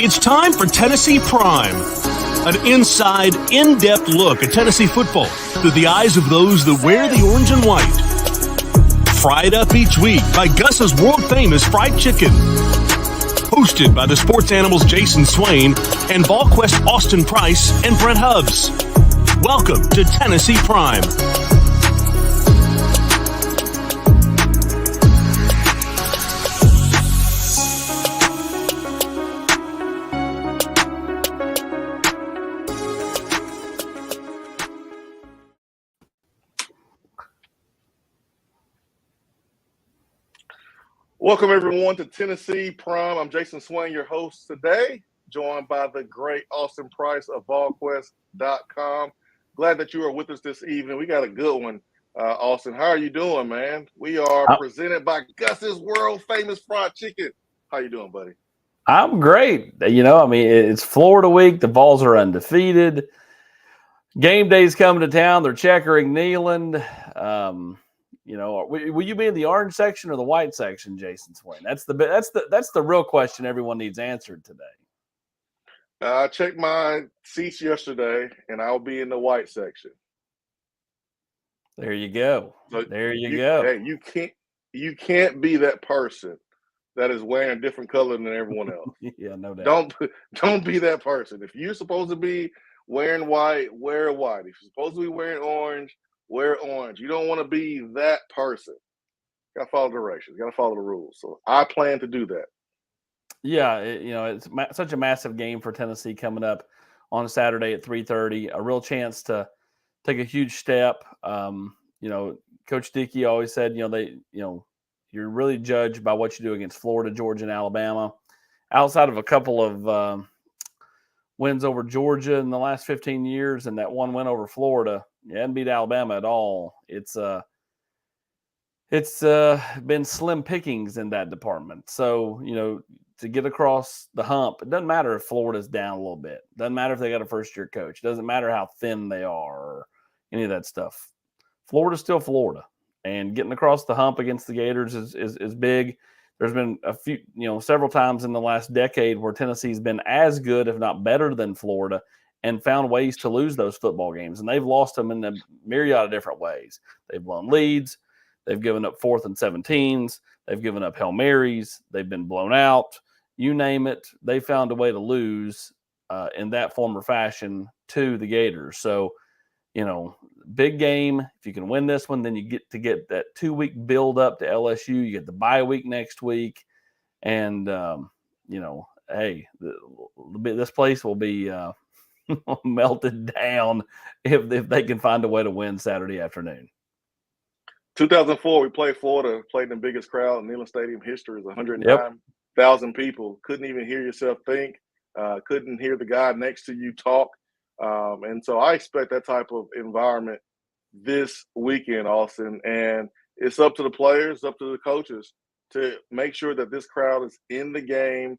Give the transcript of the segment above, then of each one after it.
It's time for Tennessee Prime, an inside, in-depth look at Tennessee football through the eyes of those that wear the orange and white. Fried up each week by Gus's world-famous fried chicken. Hosted by the sports animals Jason Swain and Volquest Austin Price and Brent Hubbs. Welcome to Tennessee Prime. Welcome, everyone, to Tennessee Prime. I'm Jason Swain, your host today, joined by the great Austin Price of Volquest.com. Glad that you are with us this evening. We got a good one. Austin, how are you doing, man? We are presented by Gus's world-famous fried chicken. How you doing, buddy? I'm great. It's Florida week. The Vols are undefeated. Game day's coming to town. They're checkering Neyland. Will you be in the orange section or the white section, Jason Swain? That's the real question everyone needs answered today. I checked my seats yesterday, and I'll be in the white section. There you go. So there you go. Hey, you can't be that person that is wearing a different color than everyone else. Yeah, no doubt. Don't be that person. If you're supposed to be wearing white, wear white. If you're supposed to be wearing orange, wear orange. You don't want to be that person. Got to follow directions. Got to follow the rules. So I plan to do that. Yeah, it's such a massive game for Tennessee coming up on Saturday at 3:30. A real chance to take a huge step. Coach Dickey always said, you're really judged by what you do against Florida, Georgia, and Alabama. Outside of a couple of wins over Georgia in the last 15 years and that one win over Florida, you hadn't beat Alabama at all. It's been slim pickings in that department. So, to get across the hump, it doesn't matter if Florida's down a little bit. It doesn't matter if they got a first-year coach. It doesn't matter how thin they are or any of that stuff. Florida's still Florida. And getting across the hump against the Gators is big. There's been several times in the last decade where Tennessee's been as good, if not better than Florida, and found ways to lose those football games. And they've lost them in a myriad of different ways. They've blown leads. They've given up 4th and 17s. They've given up Hail Marys. They've been blown out. You name it, they found a way to lose in that form or fashion to the Gators. So, big game. If you can win this one, then you get that 2-week build up to LSU. You get the bye week next week. And, this place will be melted down if they can find a way to win Saturday afternoon. 2004, we played Florida, played in the biggest crowd in Neyland Stadium history. It was 109,000 people. Couldn't even hear yourself think. Couldn't hear the guy next to you talk. And so I expect that type of environment this weekend, Austin. And it's up to the players, up to the coaches to make sure that this crowd is in the game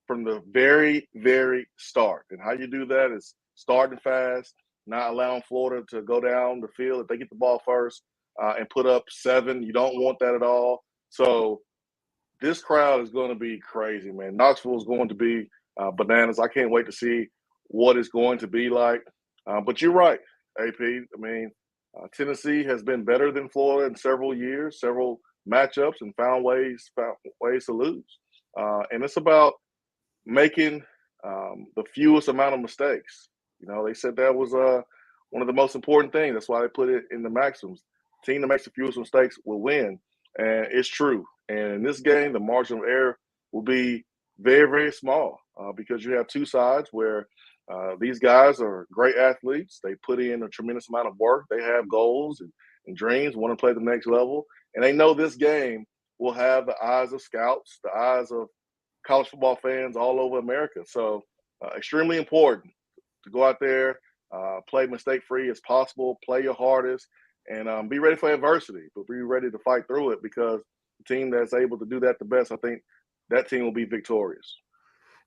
from the very, very start. And how you do that is starting fast, not allowing Florida to go down the field if they get the ball first and put up 7. You don't want that at all. So this crowd is going to be crazy, man. Knoxville is going to be bananas. I can't wait to see what it's going to be like. But you're right, AP. Tennessee has been better than Florida in several years, several matchups, and found ways to lose. And it's about making the fewest amount of mistakes. They said that was one of the most important things. That's why they put it in the maxims. The team that makes the fewest mistakes will win. And it's true. And in this game, the margin of error will be very, very small because you have two sides where these guys are great athletes. They put in a tremendous amount of work. They have goals and dreams, want to play the next level. And they know this game will have the eyes of scouts, the eyes of college football fans all over America. So extremely important to go out there, play mistake-free as possible, play your hardest, and be ready for adversity, but be ready to fight through it because the team that's able to do that the best, I think that team will be victorious.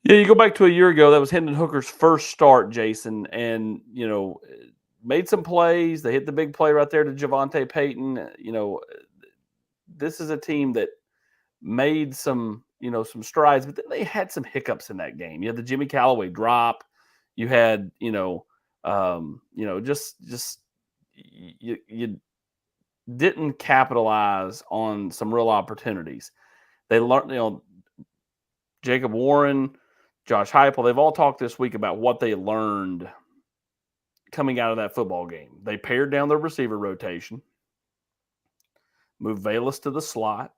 Yeah, you go back to a year ago, that was Hendon Hooker's first start, Jason, and, made some plays. They hit the big play right there to Javonte Payton. This is a team that made some strides, but then they had some hiccups in that game. You had the Jimmy Callaway drop. You had, just you didn't capitalize on some real opportunities. They learned, Jacob Warren, Josh Heupel, they've all talked this week about what they learned coming out of that football game. They pared down their receiver rotation, moved Valus to the slot,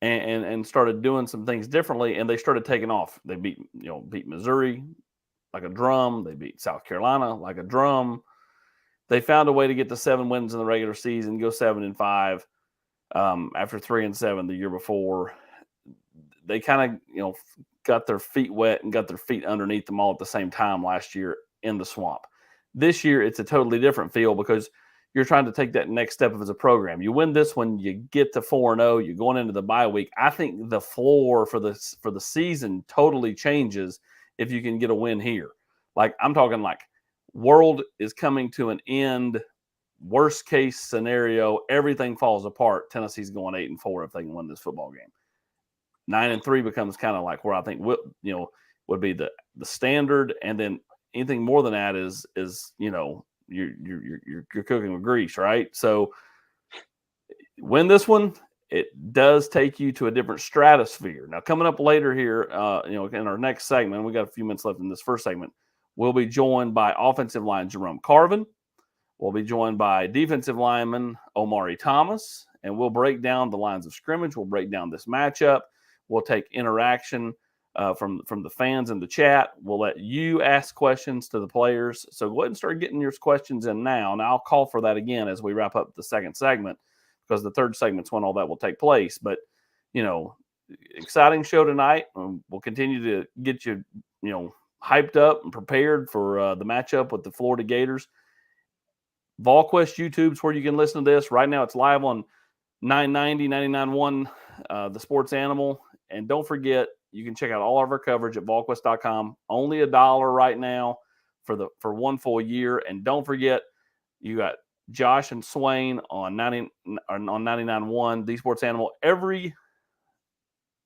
and started doing some things differently, and they started taking off. They beat Missouri like a drum. They beat South Carolina like a drum. They found a way to get to 7 wins in the regular season, go 7-5 after 3-7 the year before. They kind of got their feet wet and got their feet underneath them all at the same time last year in the swamp. This year, it's a totally different feel because you're trying to take that next step as a program. You win this one, you get to 4-0, you're going into the bye week. I think the floor for the season totally changes if you can get a win here. Like, I'm talking like world is coming to an end, worst case scenario, everything falls apart. Tennessee's going 8-4 if they can win this football game. 9-3 becomes kind of like where I think would be the standard, and then anything more than that is you're cooking with grease, right? So win this one, it does take you to a different stratosphere. Now, coming up later here, in our next segment, we got a few minutes left in this first segment. We'll be joined by offensive line Jerome Carvin. We'll be joined by defensive lineman Omari Thomas, and we'll break down the lines of scrimmage. We'll break down this matchup. We'll take interaction from the fans in the chat. We'll let you ask questions to the players. So go ahead and start getting your questions in now. And I'll call for that again as we wrap up the second segment, because the third segment's when all that will take place. But, exciting show tonight. We'll continue to get you, hyped up and prepared for the matchup with the Florida Gators. Volquest YouTube's where you can listen to this. Right now it's live on 990, 99.1, the Sports Animal. And don't forget, you can check out all of our coverage at Volquest.com. Only $1 right now for one full year. And don't forget, you got Josh and Swain on 99.1, the Sports Animal, every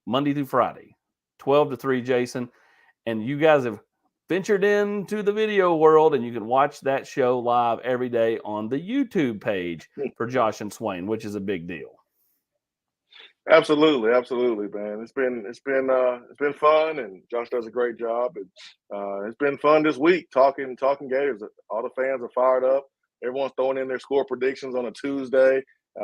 Monday through Friday, 12 to 3, Jason. And you guys have ventured into the video world, and you can watch that show live every day on the YouTube page for Josh and Swain, which is a big deal. Absolutely, man. It's been fun, and Josh does a great job. And it's been fun this week talking Gators. All the fans are fired up. Everyone's throwing in their score predictions on a Tuesday.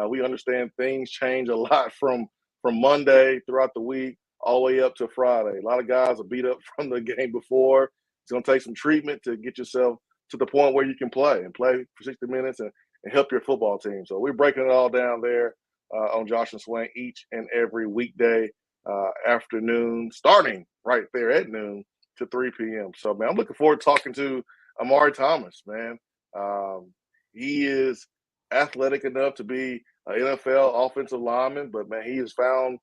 We understand things change a lot from Monday throughout the week all the way up to Friday. A lot of guys are beat up from the game before. It's going to take some treatment to get yourself to the point where you can play for 60 minutes and help your football team. So we're breaking it all down there on Josh and Swain each and every weekday afternoon, starting right there at noon to 3 p.m. So, man, I'm looking forward to talking to Omari Thomas, man. He is athletic enough to be an NFL offensive lineman, but, man, he has found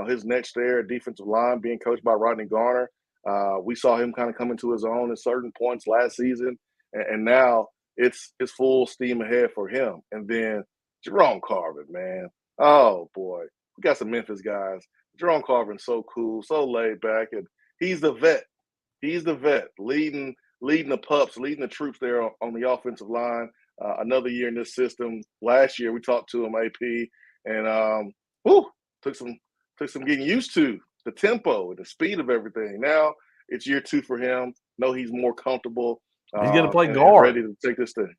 his next there at defensive line, being coached by Rodney Garner. We saw him kind of come into his own at certain points last season, and now it's full steam ahead for him. And then Jerome Carvin, man. Oh, boy. We got some Memphis guys. Jerome Carvin's so cool, so laid back, and he's the vet. He's the vet, leading the pups, leading the troops there on the offensive line. Another year in this system. Last year we talked to him, AP, and took some getting used to the tempo and the speed of everything. Now it's year 2 for him. Know he's more comfortable. He's going to play and guard. ready to take this thing.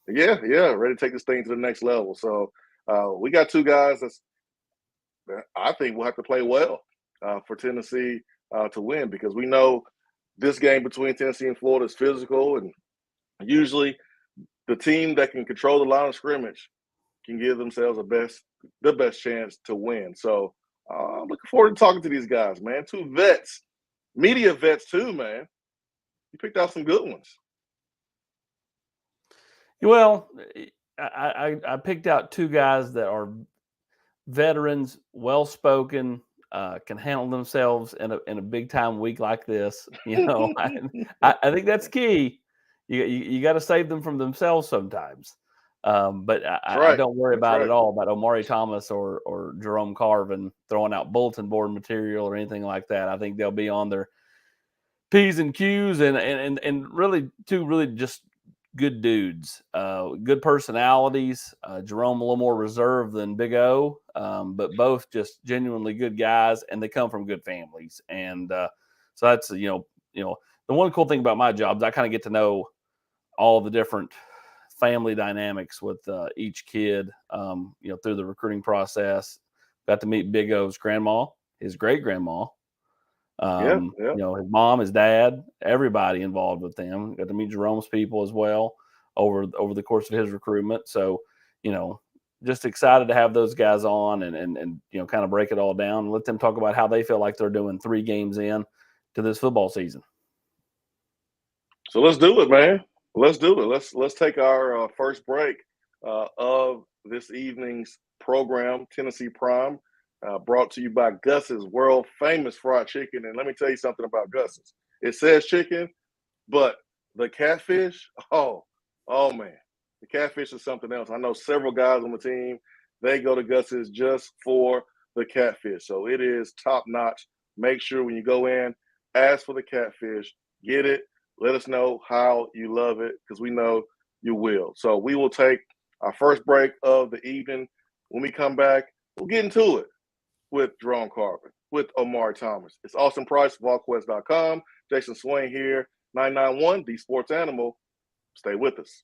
Yeah, ready to take this thing to the next level. So we got 2 guys that I think will have to play well for Tennessee to win, because we know this game between Tennessee and Florida is physical, and usually the team that can control the line of scrimmage can give themselves the best chance to win. So I'm looking forward to talking to these guys, man. 2 vets, media vets too, man. You picked out some good ones. Well, I picked out 2 guys that are veterans, well-spoken, can handle themselves in a big time week like this. I think that's key. You got to save them from themselves sometimes. But I don't worry about it all about Omari Thomas or Jerome Carvin throwing out bulletin board material or anything like that. I think they'll be on their P's and Q's and really just good dudes, good personalities. Jerome a little more reserved than Big O, but both just genuinely good guys, and they come from good families. And so that's the one cool thing about my job is I kind of get to know all the different family dynamics with each kid, through the recruiting process. Got to meet Big O's grandma, his great grandma. His mom, his dad, everybody involved with them. Got to meet Jerome's people as well over the course of his recruitment. So, just excited to have those guys on and kind of break it all down and let them talk about how they feel like they're doing 3 games in to this football season. So let's do it, man. Let's do it. Let's take our first break of this evening's program, Tennessee Prime. Brought to you by Gus's world famous fried chicken. And let me tell you something about Gus's. It says chicken, but the catfish, oh man, the catfish is something else. I know several guys on the team, they go to Gus's just for the catfish. So it is top notch. Make sure when you go in, ask for the catfish, get it. Let us know how you love it, because we know you will. So we will take our first break of the evening. When we come back, we'll get into it with Jerome Carvin, with Omari Thomas. It's Austin Price, Volquest.com. Jason Swain here, 991, The Sports Animal. Stay with us.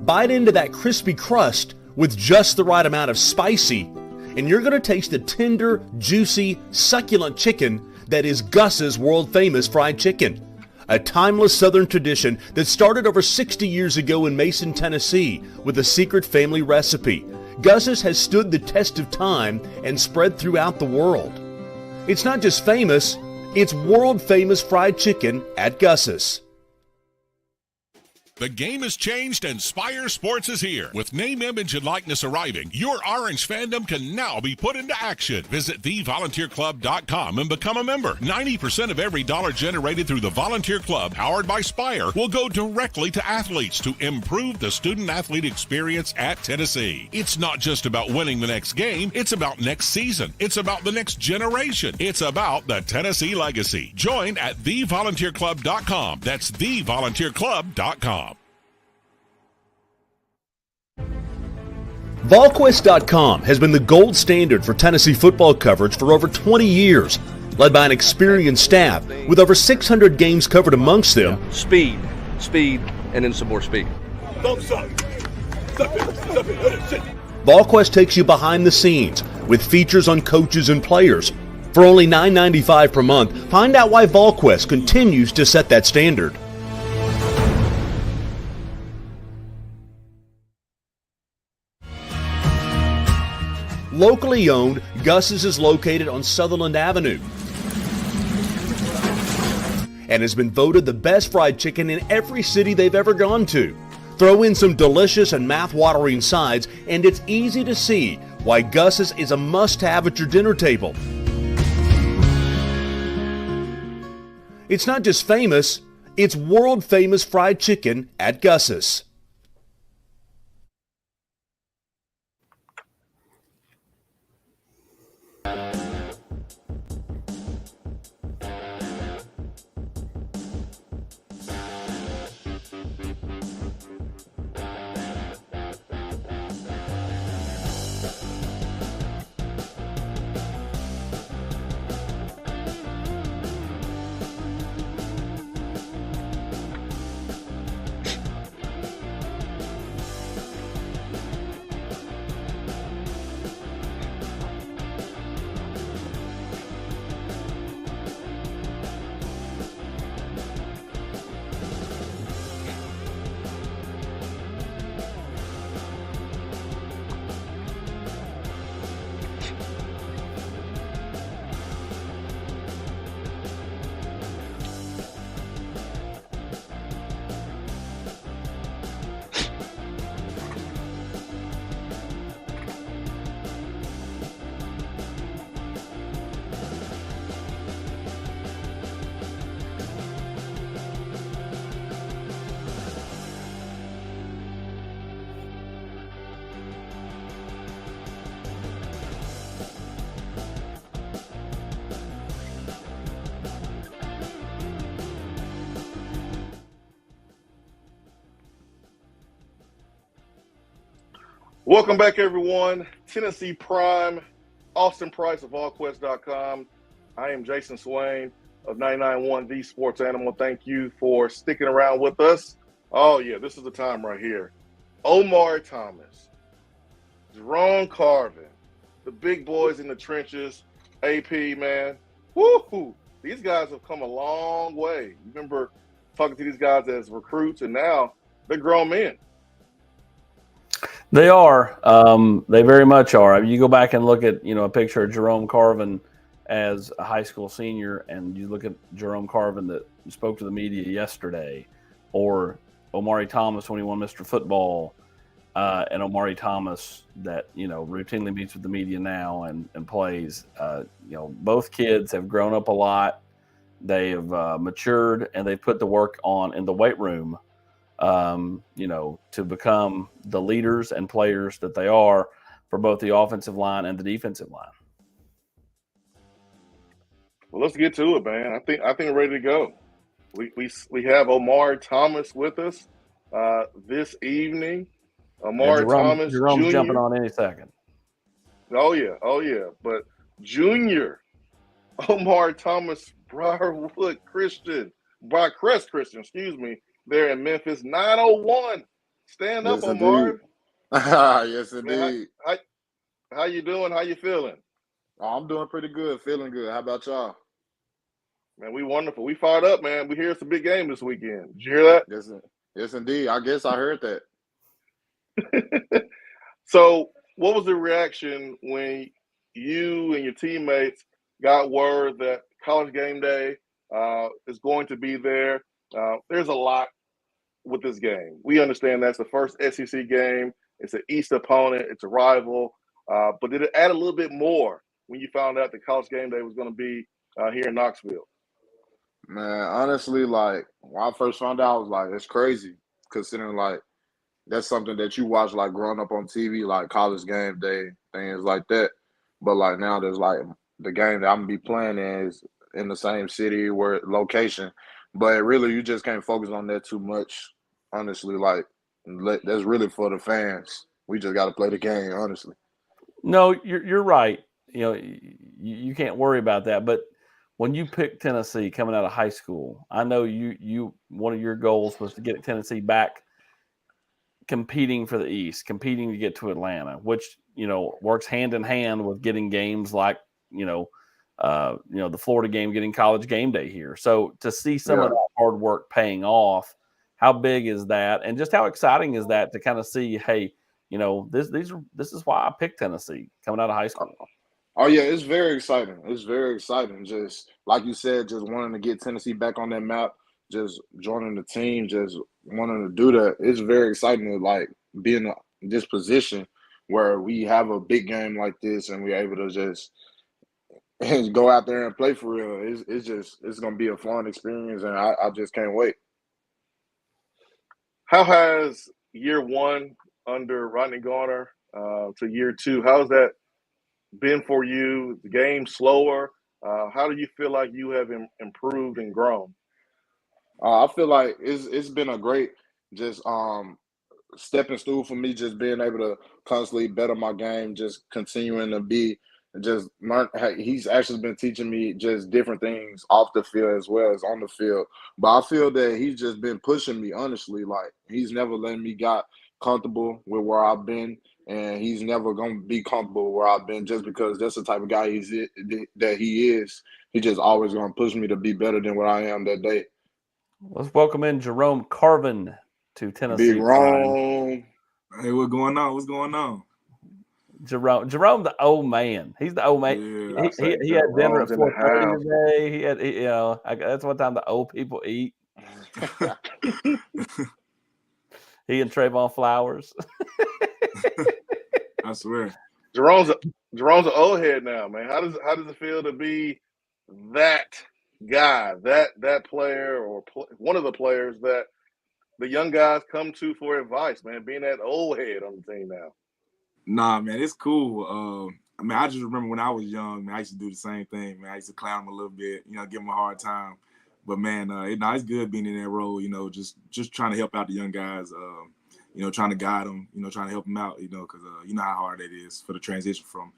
Bite into that crispy crust with just the right amount of spicy, and you're going to taste the tender, juicy, succulent chicken that is Gus's world-famous fried chicken. A timeless Southern tradition that started over 60 years ago in Mason, Tennessee with a secret family recipe. Gus's has stood the test of time and spread throughout the world. It's not just famous, it's world-famous fried chicken at Gus's. The game has changed and Spire Sports is here. With name, image, and likeness arriving, your Orange fandom can now be put into action. Visit thevolunteerclub.com and become a member. 90% of every dollar generated through the Volunteer Club, powered by Spire, will go directly to athletes to improve the student-athlete experience at Tennessee. It's not just about winning the next game. It's about next season. It's about the next generation. It's about the Tennessee legacy. Join at thevolunteerclub.com. That's thevolunteerclub.com. Volquest.com has been the gold standard for Tennessee football coverage for over 20 years, led by an experienced staff with over 600 games covered amongst them. Speed, and then some more speed. Volquest takes you behind the scenes with features on coaches and players. For only $9.95 per month, find out why Volquest continues to set that standard. Locally owned, Gus's is located on Sutherland Avenue and has been voted the best fried chicken in every city they've ever gone to. Throw in some delicious and mouth-watering sides, and it's easy to see why Gus's is a must-have at your dinner table. It's not just famous, it's world-famous fried chicken at Gus's. Welcome back, everyone. Tennessee Prime, Austin Price of Volquest.com. I am Jason Swain of 99.1 The Sports Animal. Thank you for sticking around with us. Oh, yeah, this is the time right here. Omar Thomas, Jerome Carvin, the big boys in the trenches, AP, man. Woo-hoo. These guys have come a long way. You remember talking to these guys as recruits, and now they're grown men. They are. They very much are. I mean, you go back and look at, a picture of Jerome Carvin as a high school senior, and you look at Jerome Carvin that spoke to the media yesterday, or Omari Thomas when he won Mr. Football, and Omari Thomas that, routinely meets with the media now and plays. Both kids have grown up a lot. They have matured, and they've put the work on in the weight room, to become the leaders and players that they are for both the offensive line and the defensive line. Well, let's get to it, man. I think we're ready to go. We have Omar Thomas with us this evening. Omar Thomas Jerome's Jr. jumping on any second. Oh yeah. But Junior Omar Thomas Briarcrest Christian, excuse me, there in Memphis, 901. Stand up, Yes, Omar. Yes, indeed. Man, how you doing? How you feeling? Oh, I'm doing pretty good, feeling good. How about y'all? Man, we wonderful. We fired up, man. We hear it's a big game this weekend. Did you hear that? Yes, indeed. I guess I heard that. So, what was the reaction when you and your teammates got word that College Game Day is going to be there? There's a lot with this game. We understand that's the first SEC game. It's an East opponent. It's a rival. But did it add a little bit more when you found out that College Game Day was going to be here in Knoxville? Man, honestly, like, when I first found out, I was like, it's crazy, considering, like, that's something that you watch, like, growing up on TV, like College Game Day, things like that. But, like, now there's, like, the game that I'm going to be playing is in the same city or location. But really, you just can't focus on that too much, honestly. Like, that's really for the fans. We just got to play the game, honestly. No, you're right. You can't worry about that. But when you pick Tennessee coming out of high school, I know you one of your goals was to get Tennessee back competing for the East, competing to get to Atlanta, which works hand in hand with getting games like the Florida game, getting College Game Day here. So to see some of that hard work paying off, how big is that, and just how exciting is that to kind of see, hey, this is why I picked Tennessee coming out of high school. Oh yeah, it's very exciting. It's very exciting. Just like you said, just wanting to get Tennessee back on that map, just joining the team, just wanting to do that. It's very exciting to like be in this position where we have a big game like this and we're able to just go out there and play for real. It's gonna be a fun experience, and I just can't wait. How has year one under Rodney Garner to year two? How's that been for you? The game slower. How do you feel like you have improved and grown? I feel like it's been a great just stepping stool for me, just being able to constantly better my game, just continuing to be just learn. He's actually been teaching me just different things off the field as well as on the field. But I feel that he's just been pushing me, honestly. Like, he's never letting me got comfortable with where I've been, and he's never gonna be comfortable where I've been just because that's the type of guy that he is. He just always gonna push me to be better than what I am that day. Let's welcome in Jerome Carvin to Tennessee. Big Rome. Hey, what's going on? What's going on? Jerome, the old man. He's the old man. Yeah, he had dinner at Jerome's in the 4:30 today. That's what time the old people eat. He and Trayvon Flowers. I swear. Jerome's an old head now, man. How does it feel to be that guy, that player, or one of the players that the young guys come to for advice, man? Being that old head on the team now. Nah, man, it's cool. I just remember when I was young, man, I used to do the same thing, man. I used to clown him a little bit, give him a hard time. But, man, it's good being in that role, just trying to help out the young guys. trying to guide them, trying to help them out, because you know how hard it is for the transition from,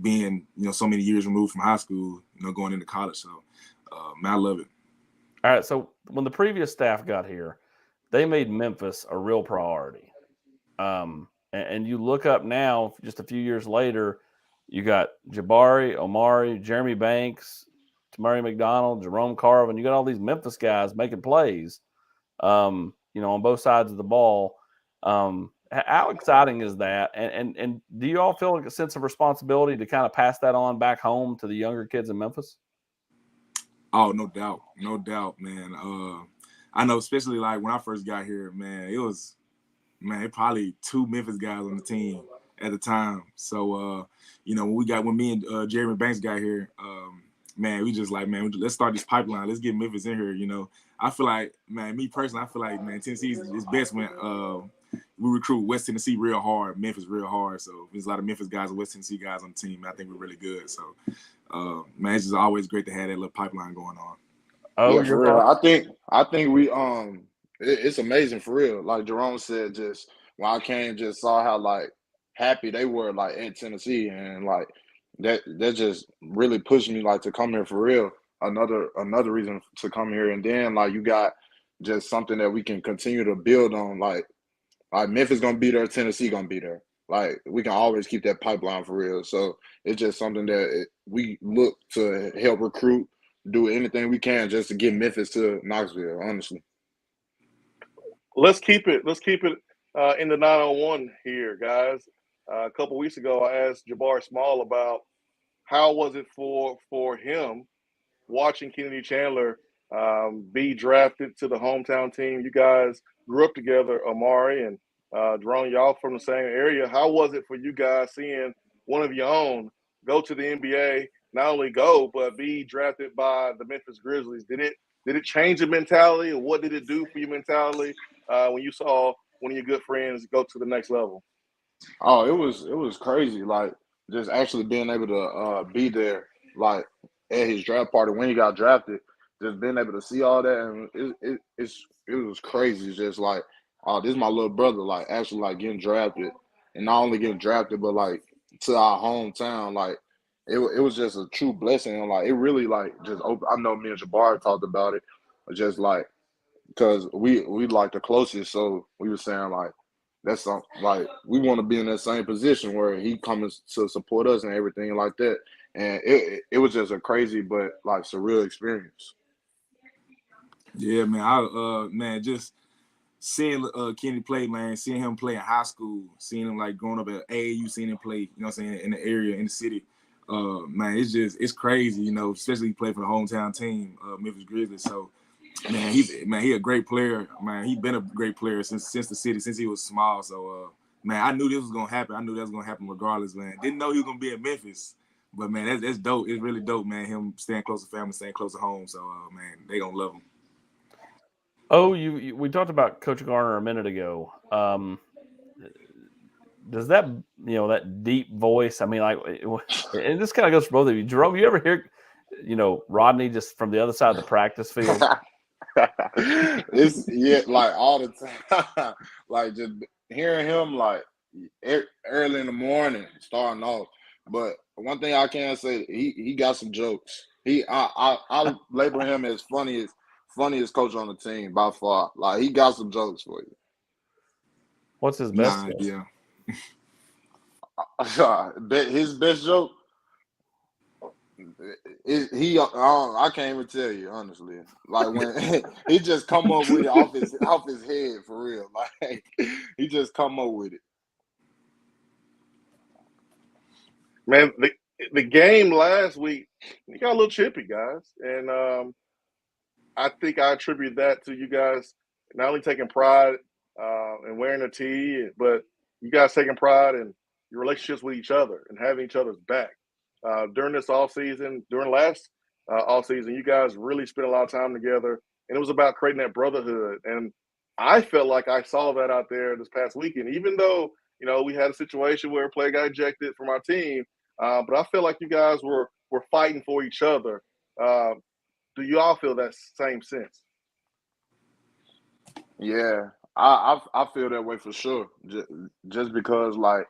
being, so many years removed from high school, going into college. So, man, I love it. All right. So when the previous staff got here, they made Memphis a real priority. And you look up now, just a few years later, you got Jabari, Omari, Jeremy Banks, Tamari McDonald, Jerome Carvin. You got all these Memphis guys making plays, on both sides of the ball. How exciting is that? And do you all feel like a sense of responsibility to kind of pass that on back home to the younger kids in Memphis? Oh, no doubt, man. I know, especially like when I first got here, man, it probably 2 Memphis guys on the team at the time. So, when me and Jeremy Banks got here, man, we just like, man, let's start this pipeline. Let's get Memphis in here. I feel like, man, me personally, I feel like, man, Tennessee is best when we recruit West Tennessee real hard, Memphis real hard. So there's a lot of Memphis guys and West Tennessee guys on the team. I think we're really good. So, man, it's just always great to have that little pipeline going on. Oh, yeah, for real. I think we it's amazing for real. Like Jerome said, just when I came, just saw how like happy they were like at Tennessee, and like that just really pushed me like to come here for real. Another reason to come here, and then like you got just something that we can continue to build on. Like Memphis gonna be there, Tennessee gonna be there. Like we can always keep that pipeline for real. So it's just something that we look to help recruit, do anything we can just to get Memphis to Knoxville. Honestly, let's keep it in the 901 here, guys. A couple weeks ago, I asked Jabari Small about how was it for him watching Kennedy Chandler be drafted to the hometown team. You guys grew up together, Amari and Jerome, y'all from the same area. How was it for you guys seeing one of your own go to the NBA, not only go, but be drafted by the Memphis Grizzlies? Did it change the mentality, or what did it do for your mentality when you saw one of your good friends go to the next level? Oh, it was crazy. Like just actually being able to be there, like at his draft party when he got drafted, just being able to see all that, and it was crazy. It's just like, oh, this is my little brother, like actually like getting drafted, and not only getting drafted, but like to our hometown. Like it was just a true blessing, and like it really like just open. I know me and Jabari talked about it, just like because we like the closest, so we were saying like that's something like we want to be in that same position where he comes to support us and everything like that. And it was just a crazy but like surreal experience. Yeah, man. Man, just seeing Kenny play, man, seeing him play in high school, seeing him like growing up at AAU, seeing him play, in the area, in the city. Man, it's crazy, especially he played for the hometown team, Memphis Grizzlies. So, man, he a great player. Man, he been a great player since the city, since he was small. So, man, I knew this was gonna happen. I knew that was gonna happen regardless, man. Didn't know he was gonna be in Memphis, but man, that's dope. It's really dope, man. Him staying close to family, staying close to home. So, man, they gonna love him. Oh, we talked about Coach Garner a minute ago. Does that that deep voice? I mean, like, and this kind of goes for both of you. Jerome, you ever hear Rodney just from the other side of the practice field? It's like all the time, like just hearing him like early in the morning starting off. But one thing I can say, he got some jokes. I label him as funniest coach on the team by far. Like he got some jokes for you. What's his best? Yeah. His best joke. I can't even tell you honestly. Like when he just come up with it off his head for real. Like he just come up with it. Man, the game last week, you got a little chippy, guys, and I think I attribute that to you guys not only taking pride in wearing a tee, but you guys taking pride in your relationships with each other and having each other's back. During this offseason, during last offseason, you guys really spent a lot of time together, and it was about creating that brotherhood. And I felt like I saw that out there this past weekend, even though, we had a situation where a player got ejected from our team, but I feel like you guys were fighting for each other. Do you all feel that same sense? Yeah, I feel that way for sure. Just because, like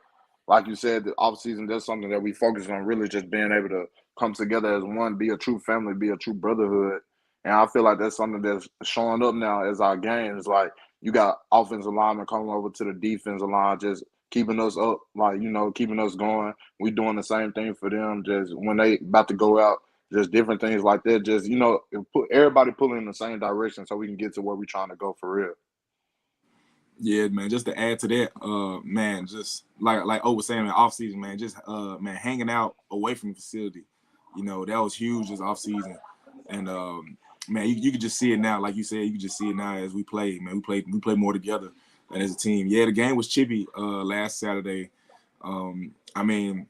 you said, the off season, that's something that we focus on. Really, just being able to come together as one, be a true family, be a true brotherhood. And I feel like that's something that's showing up now as our game. It's like you got offensive linemen coming over to the defensive line, just keeping us up, keeping us going. We doing the same thing for them. Just when they about to go out, just different things like that. Just put everybody pulling in the same direction so we can get to where we're trying to go for real. Yeah, man. Just to add to that, man, just like O was saying, man, off season, man, just man, hanging out away from the facility, that was huge this off season, and man, you could just see it now, like you said, you could just see it now as we play, man. We play more together and as a team. Yeah, the game was chippy last Saturday. I mean,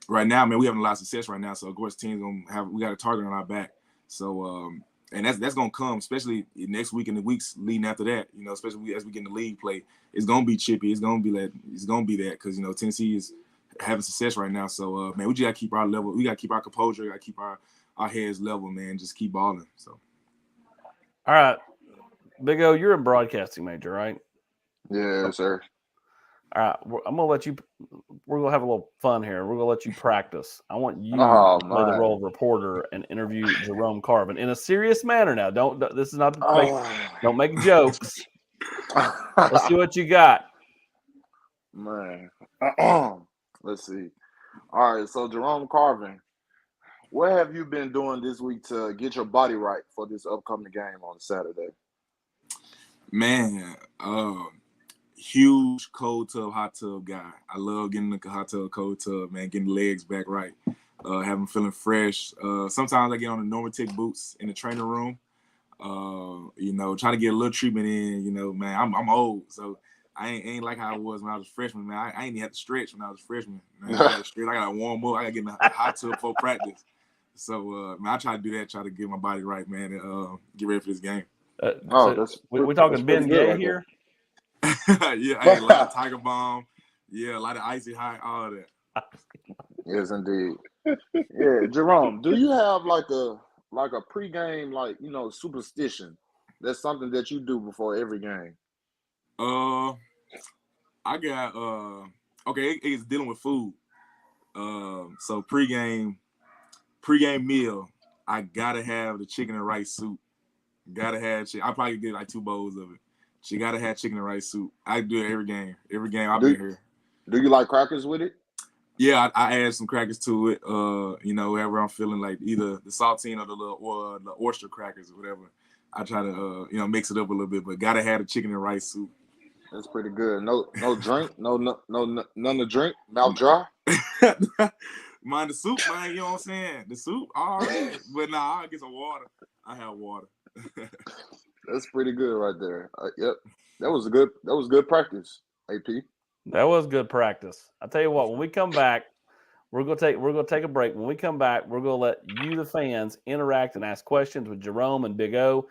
right now, man, we having a lot of success right now, so of course, teams we got a target on our back, so. And that's gonna come, especially next week and the weeks leading after that. Especially as we get in the league play, it's gonna be chippy. It's gonna be that because Tennessee is having success right now. So man, we just gotta keep our level. We gotta keep our composure. We gotta keep our heads level, man. Just keep balling. So, all right, Big O, you're a broadcasting major, right? Yeah, sir. All right, I'm gonna let you. We're gonna have a little fun here. We're gonna let you practice. I want you to play the role of reporter and interview Jerome Carvin in a serious manner. Now, this is not don't make jokes. Let's see what you got, man. Let's see. All right, so Jerome Carvin, what have you been doing this week to get your body right for this upcoming game on Saturday? Man, huge cold tub, hot tub guy. I love getting in the hot tub, cold tub, man, getting the legs back right, having feeling fresh. Sometimes I get on the Normatic boots in the training room, trying to get a little treatment in, man, I'm old, so I ain't like how I was when I was a freshman, man. I ain't even had to stretch when I was a freshman. Man, I got to warm up. I got to get in the hot tub before practice. So, man, I try to do that, try to get my body right, man, and get ready for this game. We're talking Ben Gay here? Yeah, a lot of Tiger Bomb. Yeah, a lot of Icy High, all of that. Yes, indeed. Yeah, Jerome, do you have like a pregame superstition? That's something that you do before every game. I got okay. It's dealing with food. So pregame meal, I gotta have the chicken and rice soup. Gotta have. I probably get like 2 bowls of it. She gotta have chicken and rice soup. I do it every game. Every game I'll be here. Do you like crackers with it? Yeah, I add some crackers to it. Wherever I'm feeling like either the saltine or the oyster crackers or whatever. I try to mix it up a little bit, but gotta have the chicken and rice soup. That's pretty good. No drink, no none to drink. Mouth dry. Mind the soup, man. You know what I'm saying? The soup, all right. But nah, I'll get some water. I have water. That's pretty good right there. Yep, that was good practice, AP. That was good practice. I tell you what, when we come back, we're gonna take a break. When we come back, we're gonna let you, the fans, interact and ask questions with Jerome and Big O,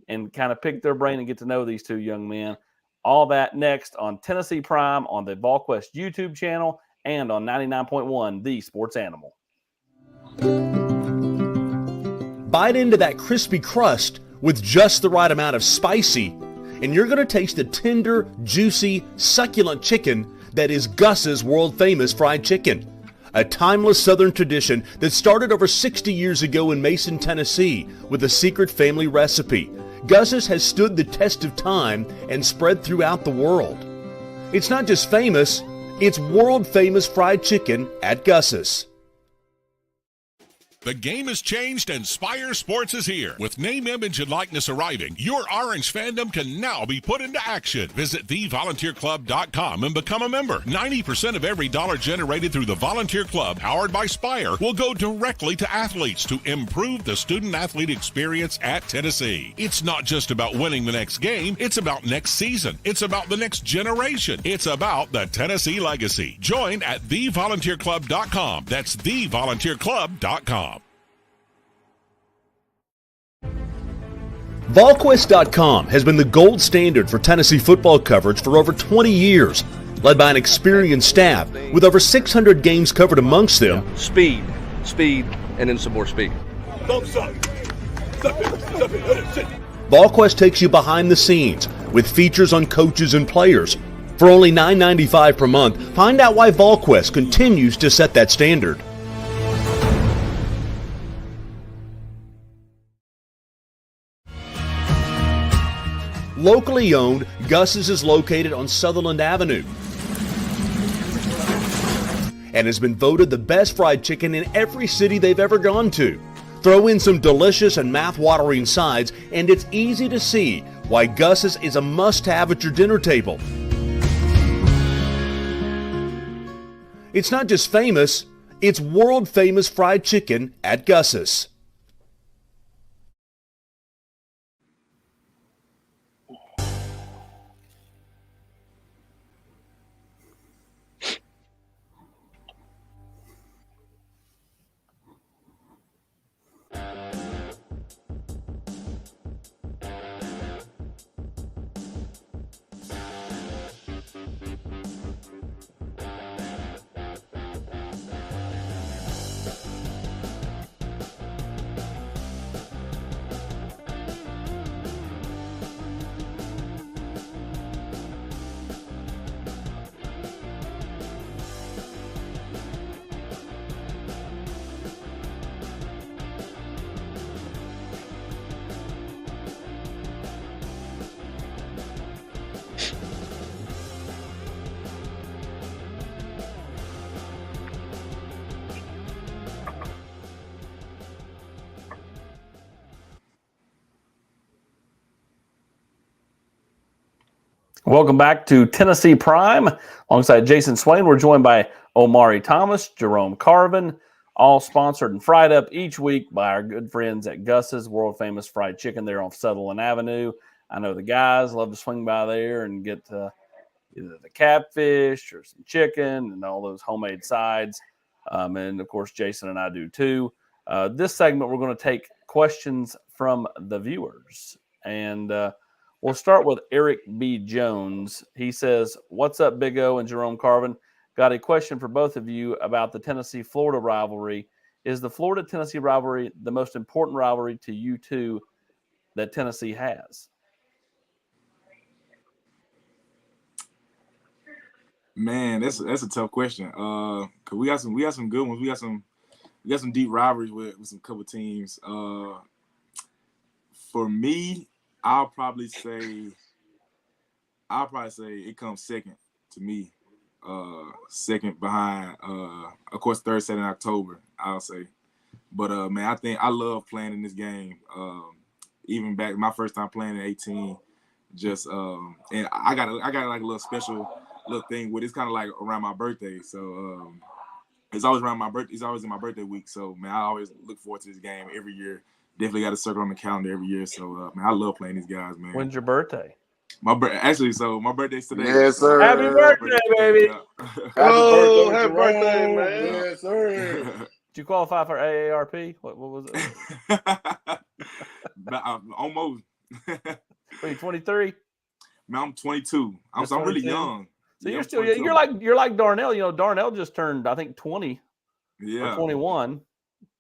and kind of pick their brain and get to know these two young men. All that next on Tennessee Prime on the Volquest YouTube channel and on 99.1 The Sports Animal. Bite into that crispy crust with just the right amount of spicy, and you're going to taste the tender, juicy, succulent chicken that is Gus's world-famous fried chicken. A timeless Southern tradition that started over 60 years ago in Mason, Tennessee with a secret family recipe. Gus's has stood the test of time and spread throughout the world. It's not just famous, it's world-famous fried chicken at Gus's. The game has changed and Spire Sports is here. With name, image, and likeness arriving, your Orange fandom can now be put into action. Visit thevolunteerclub.com and become a member. 90% of every dollar generated through the Volunteer Club, powered by Spire, will go directly to athletes to improve the student-athlete experience at Tennessee. It's not just about winning the next game. It's about next season. It's about the next generation. It's about the Tennessee legacy. Join at thevolunteerclub.com. That's thevolunteerclub.com. Volquest.com has been the gold standard for Tennessee football coverage for over 20 years, led by an experienced staff with over 600 games covered amongst them. Speed, and then some more speed. Volquest takes you behind the scenes with features on coaches and players. For only $9.95 per month, find out why Volquest continues to set that standard. Locally owned, Gus's is located on Sutherland Avenue and has been voted the best fried chicken in every city they've ever gone to. Throw in some delicious and mouth-watering sides, and it's easy to see why Gus's is a must-have at your dinner table. It's not just famous, it's world-famous fried chicken at Gus's. Welcome back to Tennessee Prime. Alongside Jason Swain, we're joined by Omari Thomas, Jerome Carvin, all sponsored and fried up each week by our good friends at Gus's, world-famous fried chicken there on Sutherland Avenue. I know the guys love to swing by there and get either the catfish or some chicken and all those homemade sides. And, of course, Jason and I do too. This segment, we're going to take questions from the viewers. And we'll start with Eric B. Jones. He says, "What's up, Big O and Jerome Carvin? Got a question for both of you about the Tennessee-Florida rivalry. Is the Florida-Tennessee rivalry the most important rivalry to you two that Tennessee has?" Man, that's a tough question. 'Cause we got some good ones. We got some deep rivalries with some couple teams. For me, I'll probably say it comes second to me. Second behind, of course, third set in October, I'll say. But man, I think I love playing in this game. Even back my first time playing at 18, just and I got like a little special little thing with it's kind of like around my birthday. So it's always around my birthday. It's always in my birthday week. So man, I always look forward to this game every year. Definitely got a circle on the calendar every year. So man, I love playing these guys, man. When's your birthday? My birthday's today. Yes, sir. Happy birthday, baby. Happy birthday, man. Yes, sir. Did you qualify for AARP? What was it? Almost. Are you 23? Man, I'm 22. I'm really young. So yeah, you're like Darnell. You know, Darnell just turned, I think, 20. Yeah. Or 21.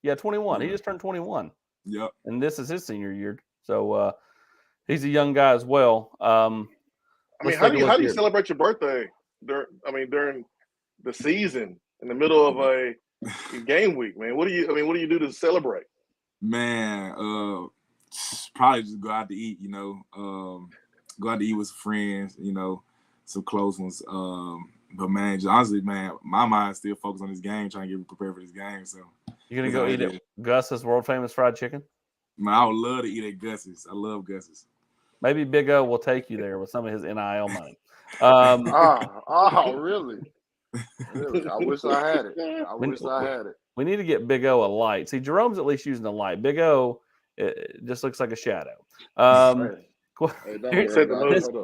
Yeah, 21. He just turned 21. Yep. And this is his senior year. So he's a young guy as well. I mean, how do you celebrate your birthday during the season in the middle of a game week, man? What do you do to celebrate? Man, probably just go out to eat, go out to eat with some friends, some close ones. But man, just honestly, man, my mind's still focused on this game, trying to get prepared for this game. So you're gonna go eat at Gus's world famous fried chicken? Man, I would love to eat at Gus's. I love Gus's. Maybe Big O will take you there with some of his NIL money. Really? Really? I wish I had it. We need to get Big O a light. See, Jerome's at least using a light. Big O, it just looks like a shadow.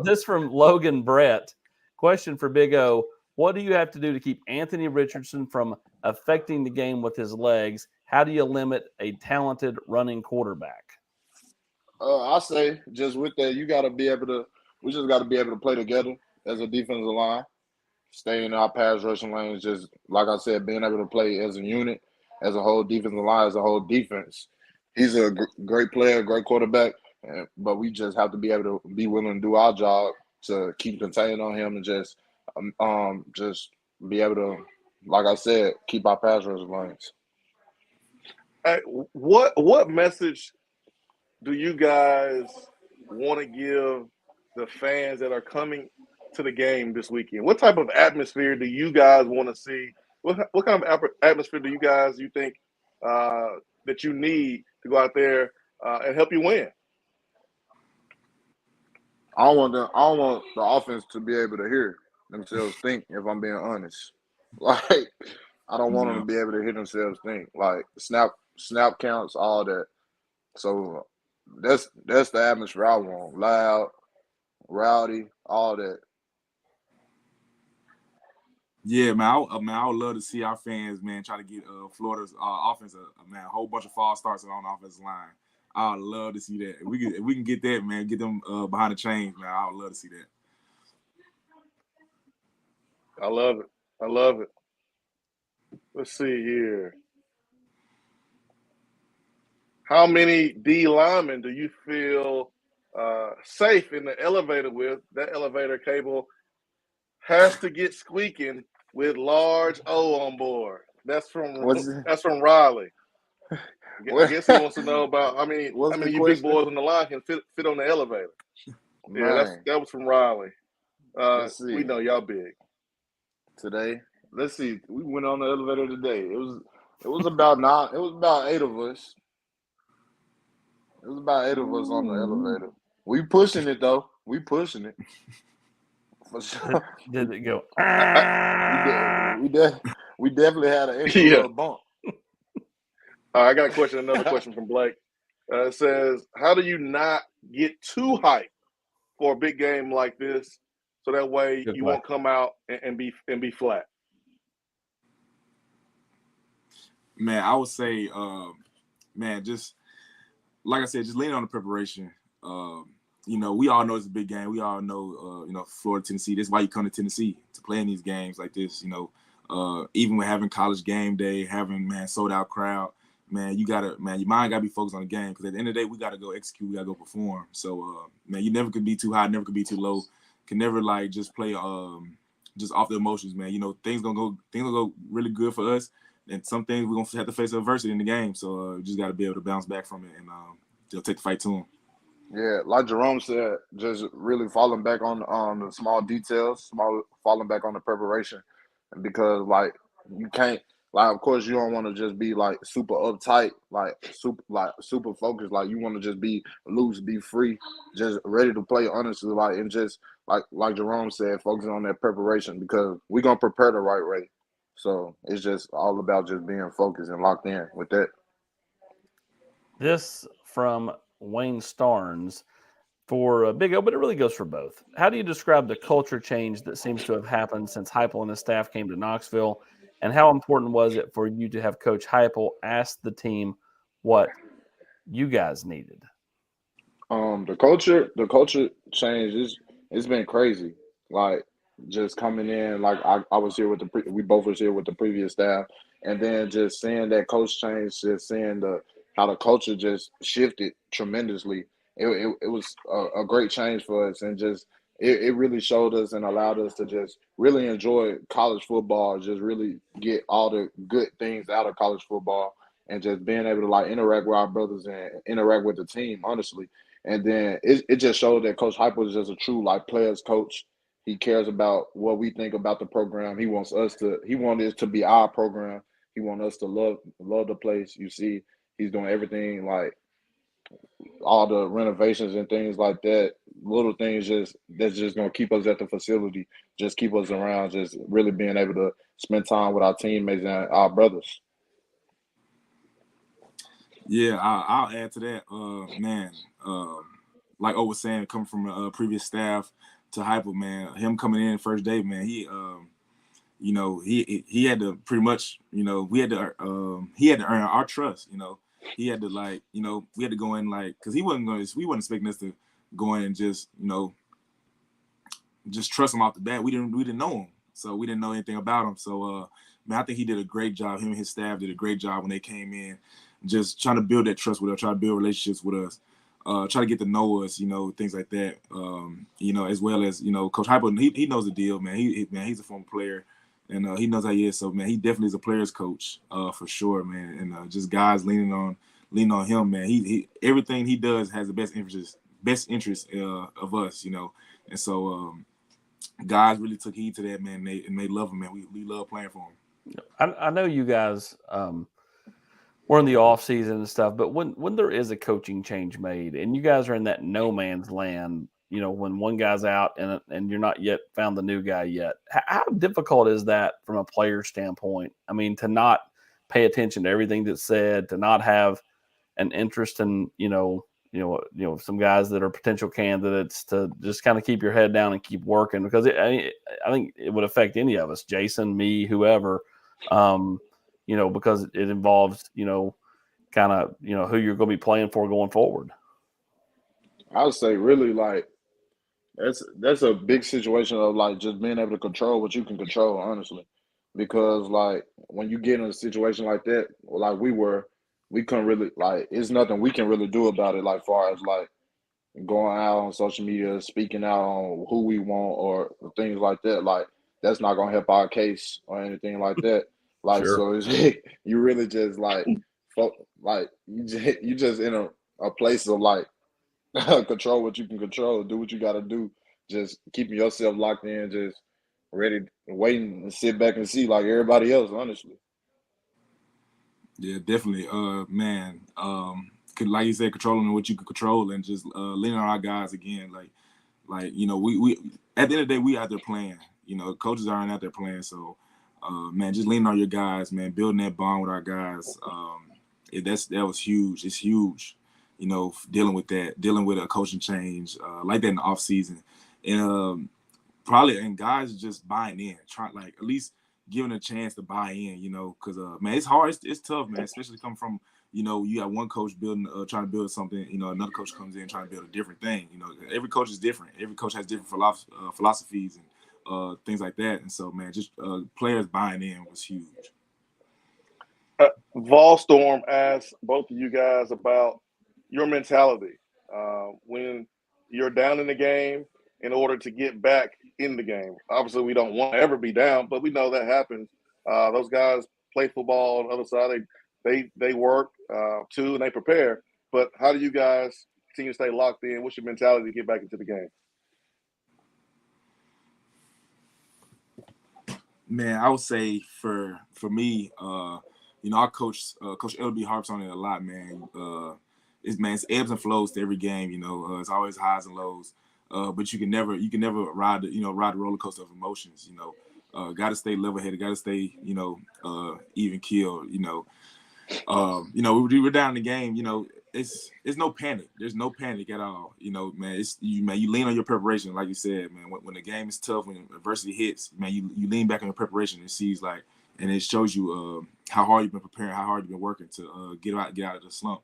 This from Logan Brett. Question for Big O. What do you have to do to keep Anthony Richardson from affecting the game with his legs? How do you limit a talented running quarterback? I say just with that, we just got to be able to play together as a defensive line, stay in our pass rushing lanes. Just like I said, being able to play as a unit, as a whole defensive line, as a whole defense. He's a great player, great quarterback. but we just have to be able to be willing to do our job to keep containing on him and just be able to, like I said, keep our pass rush lanes. Hey, what message do you guys want to give the fans that are coming to the game this weekend? What type of atmosphere do you guys want to see? What kind of atmosphere do you think that you need to go out there and help you win? I don't want the offense to be able to hear themselves think, if I'm being honest. Like, I don't want them to be able to hear themselves think. Like, snap counts, all that. So that's the atmosphere I want. Loud, rowdy, all that. Yeah, man, I would love to see our fans, man, try to get Florida's offense, man, a whole bunch of false starts on the offensive line. I would love to see that. If we can get that, man, get them behind the chains, man, I would love to see that. I love it. Let's see here. How many D linemen do you feel safe in the elevator with? That elevator cable has to get squeaking with large O on board. That's from Riley. I guess he wants to know about how many you big boys on the line can fit on the elevator. Yeah, that was from Riley. We know y'all big. Today, let's see. We went on the elevator today. It was about 9. It was about 8 of us. It was about 8 of us on the elevator. We pushing it though. We pushing it. For sure. Did it go? We definitely had an extra little bump. I got another question from Blake. It says, how do you not get too hyped for a big game like this, so that way you won't come out and be flat? Man, I would say, man, just like I said, just lean on the preparation. We all know it's a big game. We all know, Florida, Tennessee. That's why you come to Tennessee, to play in these games like this. Even with having college game day, having sold out crowd, man, your mind gotta be focused on the game, because at the end of the day, we gotta go execute, we gotta go perform. So, you never could be too high, never could be too low. Can never just play just off the emotions, man. Things gonna go really good for us, and some things we're gonna have to face adversity in the game. So, just gotta be able to bounce back from it and take the fight to them. Yeah, like Jerome said, just really falling back on the small details, falling back on the preparation, because you can't. Of course, you don't want to just be super uptight, super focused. You want to just be loose, be free, just ready to play honestly, and just like Jerome said, focusing on that preparation, because we're gonna prepare the right way. So it's just all about just being focused and locked in with that. This from Wayne Starnes for Big O, but it really goes for both. How do you describe the culture change that seems to have happened since Heupel and his staff came to Knoxville? And how important was it for you to have Coach Heupel ask the team what you guys needed? The culture change it's been crazy. Just coming in, I was here with we both was here with the previous staff, and then just seeing that coach change, just seeing how the culture just shifted tremendously. It was a great change for us, and just it really showed us and allowed us to just really enjoy college football, just really get all the good things out of college football, and just being able to interact with our brothers and interact with the team, honestly. And then it just showed that Coach Heupel is just a true players coach. He cares about what we think about the program. He wants it to be our program. He wants us to love the place. You see, he's doing everything, all the renovations and things like that, little things that's just gonna keep us at the facility, just keep us around, just really being able to spend time with our teammates and our brothers. Yeah, I'll add to that, man. Like O was saying, coming from a previous staff to Heupel, man, him coming in first day, man, he had to pretty much, he had to earn our trust, He had to we had to go in because we wasn't expecting us to go in and just trust him off the bat. We didn't know him, so we didn't know anything about him. So man, I think he did a great job. Him and his staff did a great job when they came in, just trying to build that trust with us, trying to build relationships with us. try to get to know us, things like that. As well as Coach Hyper, he knows the deal, man. He's a former player, and he knows how he is. So man, he definitely is a player's coach for sure, man. And just guys leaning on him, man. He everything he does has the best interest of us, And so guys really took heed to that, man. They love him, man. We love playing for him. I know you guys we're in the off season and stuff, but when there is a coaching change made and you guys are in that no man's land, when one guy's out and you're not yet found the new guy yet, how difficult is that from a player standpoint? I mean, to not pay attention to everything that's said, to not have an interest in, some guys that are potential candidates, to just kind of keep your head down and keep working, because I think it would affect any of us, Jason, me, whoever, because it involves, kind of, who you're going to be playing for going forward. I would say really like that's a big situation of like just being able to control what you can control, honestly. Because like when you get in a situation like that, like we couldn't really like it's nothing we can really do about it, like far as like going out on social media, speaking out on who we want or things like that. Like that's not gonna help our case or anything like that. Like Sure. so, it's, you really just like, like you just in a place of like control what you can control, do what you got to do, just keeping yourself locked in, just ready, waiting and sit back and see like everybody else. Honestly. Yeah, definitely. Man, like you said, controlling what you can control and just leaning on our guys again. Like we at the end of the day, we out there playing. Coaches aren't out there playing. So, man, just leaning on your guys, man, building that bond with our guys. That was huge. It's huge. Dealing with a coaching change like that in the off season, and and guys just buying in, trying like at least giving a chance to buy in, because man, it's hard, it's tough, man, especially coming from you got one coach building, trying to build something, another coach comes in trying to build a different thing. Every coach is different. Every coach has different philosophies and things like that. And so, man, just players buying in was huge. Volstorm asked both of you guys about your mentality when you're down in the game in order to get back in the game. Obviously, we don't want to ever be down, but we know that happens. Those guys play football on the other side. They work too, and they prepare. But how do you guys continue to stay locked in? What's your mentality to get back into the game? Man, I would say for me, our coach LB harps on it a lot, man. It's ebbs and flows to every game. It's always highs and lows. But you can never ride the roller coaster of emotions. Got to stay level-headed. Got to stay even keel. We're down in the game. It's no panic. There's no panic at all. Man, you lean on your preparation, like you said, man. When the game is tough, when adversity hits, man, you lean back on your preparation and sees like, and it shows you how hard you've been preparing, how hard you've been working to get out of the slump.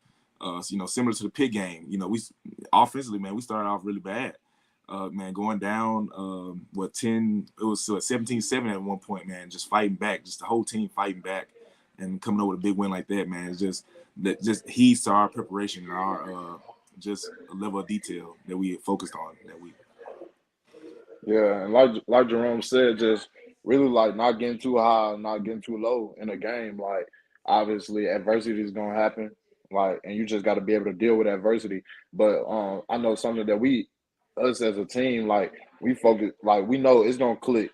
Similar to the pit game, we offensively, man, we started off really bad. Man, going down, 10, it was 17-7 at one point, man, just fighting back, just the whole team fighting back and coming up with a big win like that, man. It's just heeds to our preparation and our just a level of detail that we focused on that week. Yeah, and like Jerome said, just really like not getting too high, not getting too low in a game. Like obviously adversity is gonna happen, like, and you just got to be able to deal with adversity. But I know something that us as a team, like we focus, like we know it's gonna click.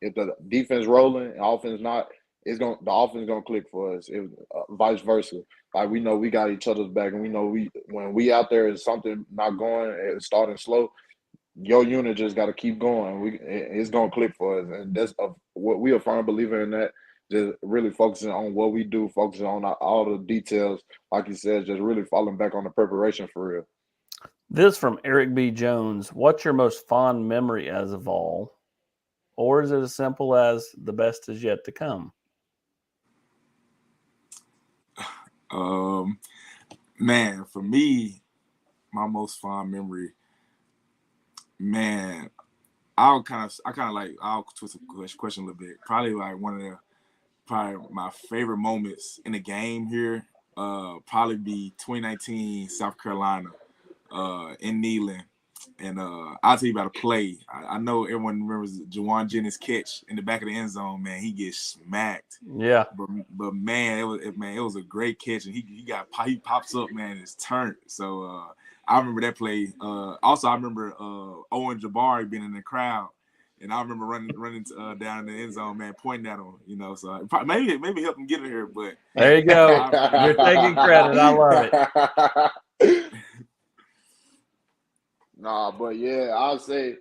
If the defense rolling and offense not, the offense gonna click for us. If vice versa, like we know we got each other's back, and we know when we out there is something not going, it's starting slow. Your unit just got to keep going. It's gonna click for us, and that's what we are firm believer in. That just really focusing on what we do, focusing on all the details, like you said, just really falling back on the preparation for real. This from Eric B. Jones. What's your most fond memory as a Vol? Or is it as simple as the best is yet to come? Man, for me, my most fond memory, man, I'll twist the question a little bit. Probably like probably my favorite moments in the game here, probably be 2019 South Carolina. in Neyland. And I'll tell you about a play. I know everyone remembers Jawan Jennings' catch in the back of the end zone. Man, he gets smacked. Yeah. But man, it was a great catch, and he pops up, man, and it's turned. So I remember that play. Also, I remember Owen Jabari being in the crowd, and I remember running down in the end zone, man, pointing at him. You know, so maybe help him get in here. But there you go. You're taking credit. I love it. Nah, but yeah, I'll say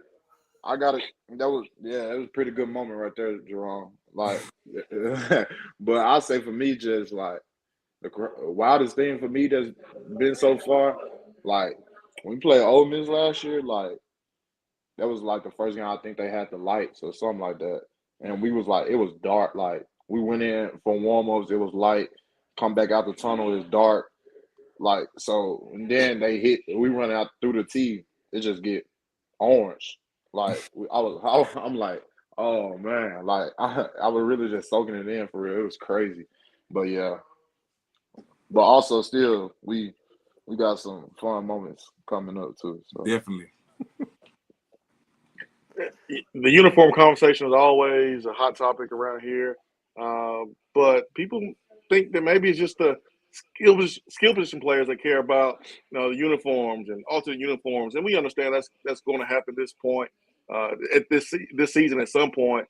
I got it. It was a pretty good moment right there, Jerome. Like, but I'll say for me, just like the wildest thing for me that's been so far, like when we played Ole Miss last year, like that was like the first game I think they had the lights or something like that, and we was like it was dark. Like we went in for warm-ups, it was light. Come back out the tunnel, it's dark. Like so, and then we run out through the tee. It just get orange. Like I'm like, oh man, like I was really just soaking it in for real. It was crazy, but yeah. But also, still, we got some fun moments coming up too. So. Definitely. The uniform conversation is always a hot topic around here, but people think that maybe it's just the skill position players that care about the uniforms and alternate uniforms, and we understand that's going to happen at this point, at this season at some point.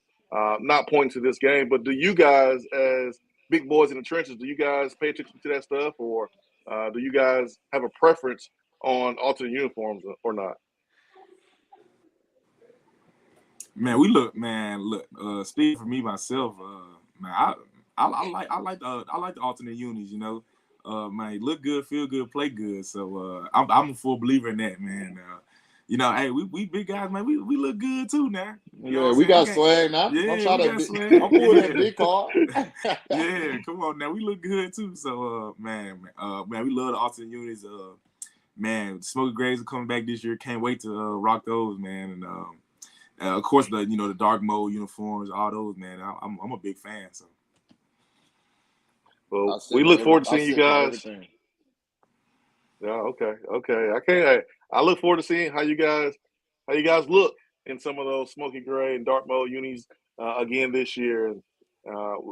Not pointing to this game, but do you guys, as big boys in the trenches, do you guys pay attention to that stuff, or do you guys have a preference on alternate uniforms or not? Man, speaking for me myself, man, I like the alternate unis, you know. Man, look good, feel good, play good. So I'm a full believer in that, man. You know, hey, we big guys, man. We look good too now. Yeah, we got swag now. Yeah, I'm trying to swag. I'm pulling that big card. Yeah, come on now. We look good too. So man, we love the alternate unis. Man, Smoky Grays are coming back this year. Can't wait to rock those, man. And of course the dark mode uniforms, all those, man. I'm a big fan. So. Well, we look forward to seeing you guys. Yeah, okay. I look forward to seeing how you guys look in some of those smoky gray and dark mode unis again this year. And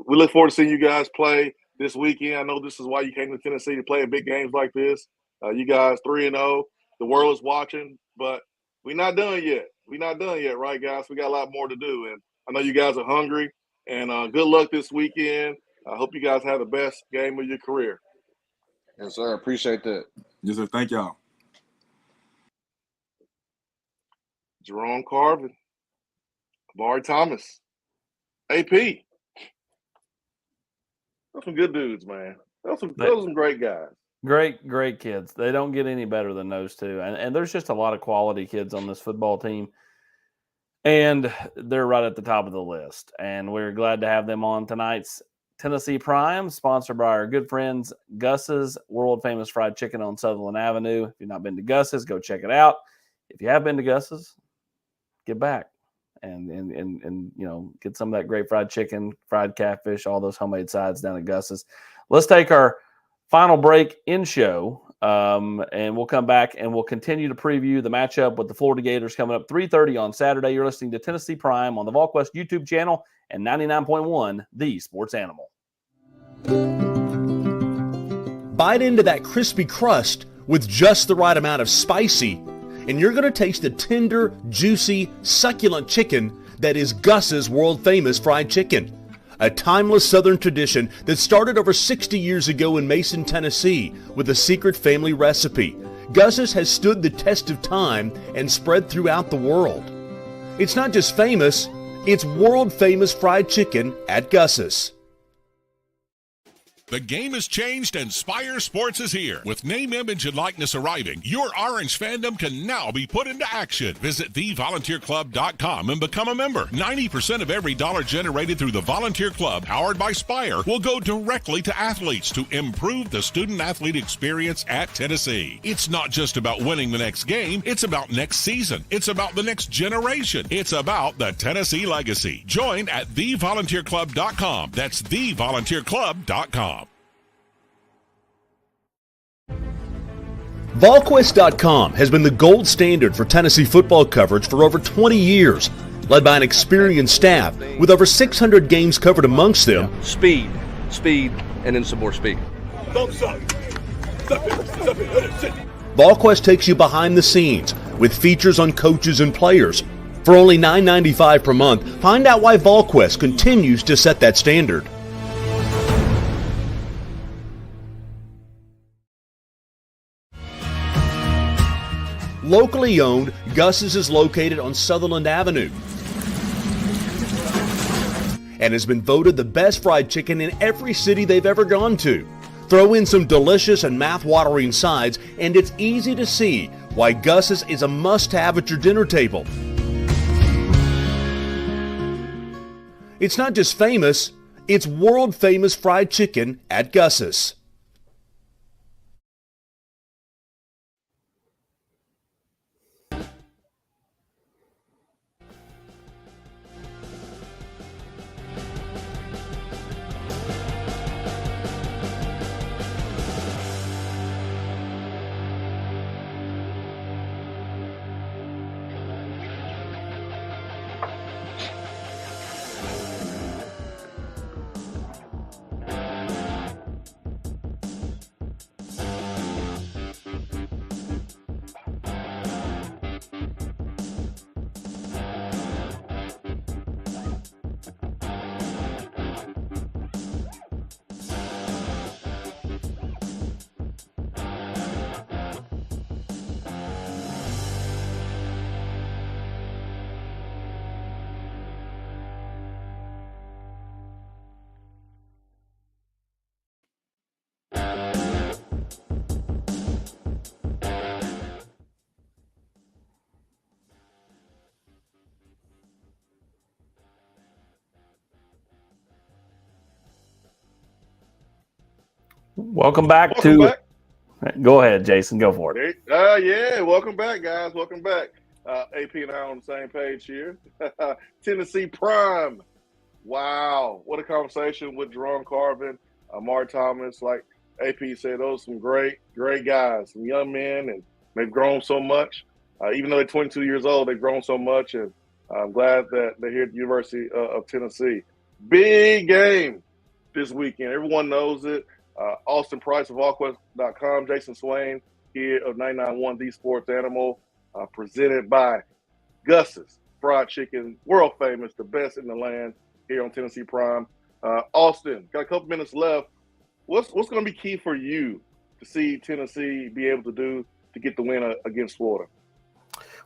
we look forward to seeing you guys play this weekend. I know this is why you came to Tennessee to play in big games like this. You guys 3-0. The world is watching, but we're not done yet. We're not done yet, right, guys? We got a lot more to do, and I know you guys are hungry. And good luck this weekend. I hope you guys have the best game of your career. Yes, sir. Appreciate that. Yes, sir. Thank y'all. Jerome Carvin, Barry Thomas, AP. Those some good dudes, man. Those are some great guys. Great kids. They don't get any better than those two. And there's just a lot of quality kids on this football team. And they're right at the top of the list. And we're glad to have them on tonight's Tennessee Prime, sponsored by our good friends Gus's, world famous fried chicken on Sutherland Avenue. If you've not been to Gus's, go check it out. If you have been to Gus's, get back and get some of that great fried chicken, fried catfish, all those homemade sides down at Gus's. Let's take our final break in show, and we'll come back and we'll continue to preview the matchup with the Florida Gators coming up 3:30 on Saturday. You're listening to Tennessee Prime on the Volquest YouTube channel and 99.1 The Sports Animal. Bite into that crispy crust with just the right amount of spicy, and you're going to taste the tender, juicy, succulent chicken that is Gus's world-famous fried chicken. A timeless Southern tradition that started over 60 years ago in Mason, Tennessee with a secret family recipe. Gus's has stood the test of time and spread throughout the world. It's not just famous, it's world-famous fried chicken at Gus's. The game has changed and Spire Sports is here. With name, image, and likeness arriving, your Orange fandom can now be put into action. Visit thevolunteerclub.com and become a member. 90% of every dollar generated through the Volunteer Club, powered by Spire, will go directly to athletes to improve the student-athlete experience at Tennessee. It's not just about winning the next game. It's about next season. It's about the next generation. It's about the Tennessee legacy. Join at thevolunteerclub.com. That's thevolunteerclub.com. Volquest.com has been the gold standard for Tennessee football coverage for over 20 years, led by an experienced staff with over 600 games covered amongst them. Speed, and then some more speed. Volquest takes you behind the scenes with features on coaches and players. For only $9.95 per month, find out why Volquest continues to set that standard. Locally owned, Gus's is located on Sutherland Avenue and has been voted the best fried chicken in every city they've ever gone to. Throw in some delicious and mouth-watering sides, and it's easy to see why Gus's is a must-have at your dinner table. It's not just famous, it's world-famous fried chicken at Gus's. Welcome back. Go ahead, Jason. Go for it. Yeah, welcome back, guys. Welcome back. AP and I on the same page here. Tennessee Prime. Wow, what a conversation with Jerome Carvin, Amari Thomas. Like AP said, those are some great guys, some young men, and they've grown so much. Even though they're 22 years old, they've grown so much, and I'm glad that they're here at the University of Tennessee. Big game this weekend. Everyone knows it. Austin Price of Volquest.com, Jason Swain here of 991 The Sports Animal, presented by Gus's Fried Chicken, world famous, the best in the land here on Tennessee Prime. Austin, got a couple minutes left. What's going to be key for you to see Tennessee be able to do to get the win against Florida?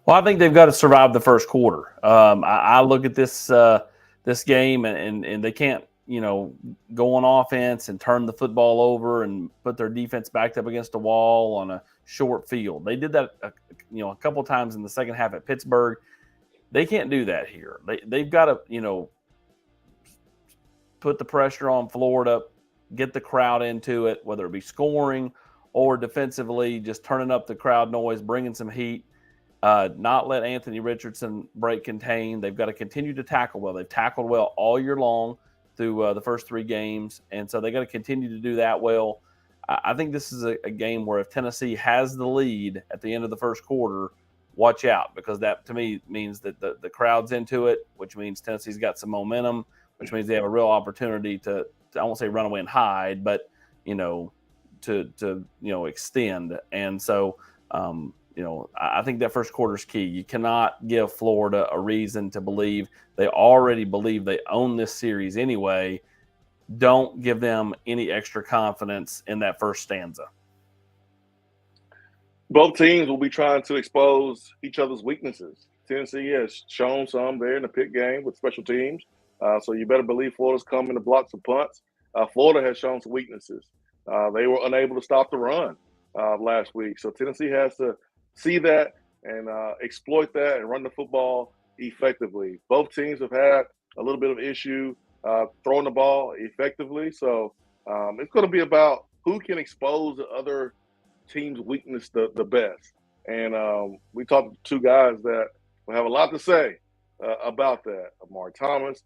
Well, I think they've got to survive the first quarter. I look at this game and they can't, go on offense and turn the football over and put their defense backed up against a wall on a short field. They did that, a couple times in the second half at Pittsburgh. They can't do that here. They've got to, put the pressure on Florida, get the crowd into it, whether it be scoring or defensively, just turning up the crowd noise, bringing some heat, not let Anthony Richardson break contain. They've got to continue to tackle well. They've tackled well all year long through the first three games, and so they got to continue to do that well. I think this is a game where if Tennessee has the lead at the end of the first quarter, watch out, because that to me means that the crowd's into it, which means Tennessee's got some momentum, which means they have a real opportunity to I won't say run away and hide, but to extend. And so I think that first quarter is key. You cannot give Florida a reason to believe. They already believe they own this series anyway. Don't give them any extra confidence in that first stanza. Both teams will be trying to expose each other's weaknesses. Tennessee has shown some there in the Pitt game with special teams. So you better believe Florida's coming to block some punts. Florida has shown some weaknesses. They were unable to stop the run last week. So Tennessee has to see that and exploit that and run the football effectively. Both teams have had a little bit of issue throwing the ball effectively. So it's going to be about who can expose the other team's weakness the best. And we talked to two guys that will have a lot to say about that. Amari Thomas,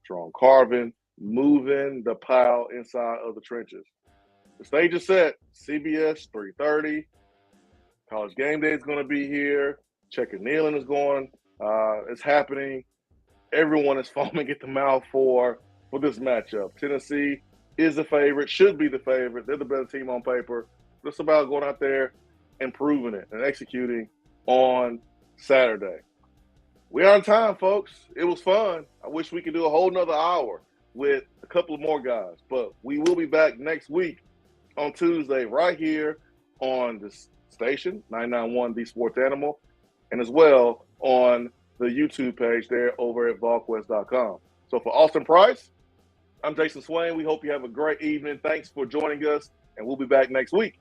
Jerome Carvin, moving the pile inside of the trenches. The stage is set. CBS 3:30. College Game Day is going to be here. Checker Kneeling is going. It's happening. Everyone is foaming at the mouth for this matchup. Tennessee is the favorite, should be the favorite. They're the better team on paper. It's about going out there and proving it and executing on Saturday. We're on time, folks. It was fun. I wish we could do a whole nother hour with a couple of more guys, but we will be back next week on Tuesday right here on the station, 991 The Sports Animal, and as well on the YouTube page there over at Volquest.com. So for Austin Price, I'm Jason Swain. We hope you have a great evening. Thanks for joining us, and we'll be back next week.